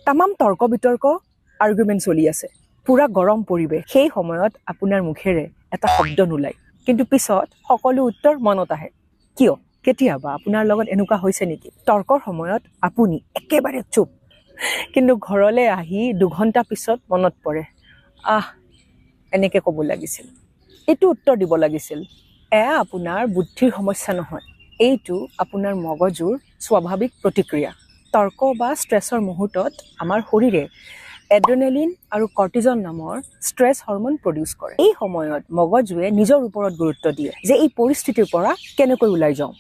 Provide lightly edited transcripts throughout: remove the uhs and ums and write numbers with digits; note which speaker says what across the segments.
Speaker 1: তামাম তৰ্ক বিতৰ্ক আৰ্গুমেণ্ট চলি আছে, পুৰা গৰম পৰিৱেশ। সেই সময়ত আপোনাৰ মুখেৰে এটা শব্দ নোলায়, কিন্তু পিছত সকলো উত্তৰ মনত আহে। কিয়? কেতিয়াবা আপোনাৰ লগত এনেকুৱা হৈছে নেকি? তৰ্কৰ সময়ত আপুনি একেবাৰে চুপ, কিন্তু ঘৰলৈ আহি 2 ঘণ্টা পিছত মনত পৰে, এনেকে ক'ব লাগিছিল, এইটো উত্তৰ দিব লাগিছিল। এয়া আপোনাৰ বুদ্ধিৰ সমস্যা নহয়, এইটো আপোনাৰ মগজুৰ স্বাভাৱিক প্ৰতিক্ৰিয়া। তৰ্ক বা ষ্ট্ৰেছৰ মুহূৰ্তত আমাৰ শৰীৰে এড্ৰেনালিন আৰু কৰ্টিজল নামৰ ষ্ট্ৰেছ হৰমন প্ৰডিউচ কৰে। এই সময়ত মগজুৱে নিজৰ ওপৰত গুৰুত্ব দিয়ে যে এই পৰিস্থিতিৰ পৰা কেনেকৈ ওলাই যাওঁ।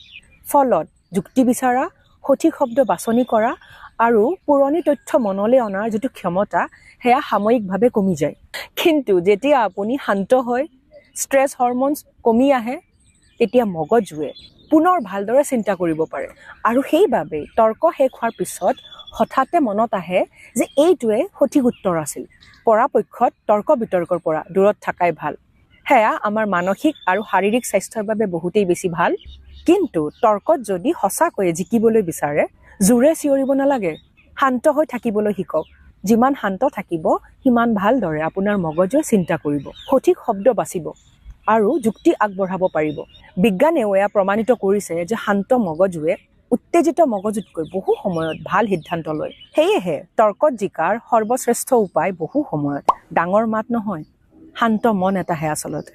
Speaker 1: ফলত যুক্তি বিচৰা, সঠিক শব্দ বাছনি কৰা আৰু পুৰণি তথ্য মনলৈ অনাৰ যিটো ক্ষমতা, সেয়া সাময়িকভাৱে কমি যায়। কিন্তু যেতিয়া আপুনি শান্ত হয়, ষ্ট্ৰেছ হৰমনছ কমি আহে, তেতিয়া মগজুৱে পুনৰ ভালদৰে চিন্তা কৰিব পাৰে। আৰু সেইবাবে তৰ্ক শেষ হোৱাৰ পিছত হঠাতে মনত আহে যে এইটোৱে সঠিক উত্তৰ আছিল। পৰাপক্ষত তৰ্ক বিতৰ্কৰ পৰা দূৰত থকাই ভাল। সেয়া আমাৰ মানসিক আৰু শাৰীৰিক স্বাস্থ্যৰ বাবে বহুতেই বেছি ভাল। কিন্তু তৰ্কত যদি সঁচাকৈয়ে জিকিবলৈ বিচাৰে, জোৰে চিঞৰিব নালাগে, শান্ত হৈ থাকিবলৈ শিকক। যিমান শান্ত থাকিব, সিমান ভালদৰে আপোনাৰ মগজুৱে চিন্তা কৰিব, সঠিক শব্দ বাচিব আৰু যুক্তি আগবঢ়াব পাৰিব। বিজ্ঞানেও এয়া প্ৰমাণিত কৰিছে যে শান্ত মগজুৱে উত্তেজিত মগজুতকৈ বহু সময়ত ভাল সিদ্ধান্ত লয়। সেয়েহে তৰ্কত জিকাৰ সৰ্বশ্ৰেষ্ঠ উপায় বহু সময়ত ডাঙৰ মাত নহয়, শান্ত মন এটাহে আচলতে।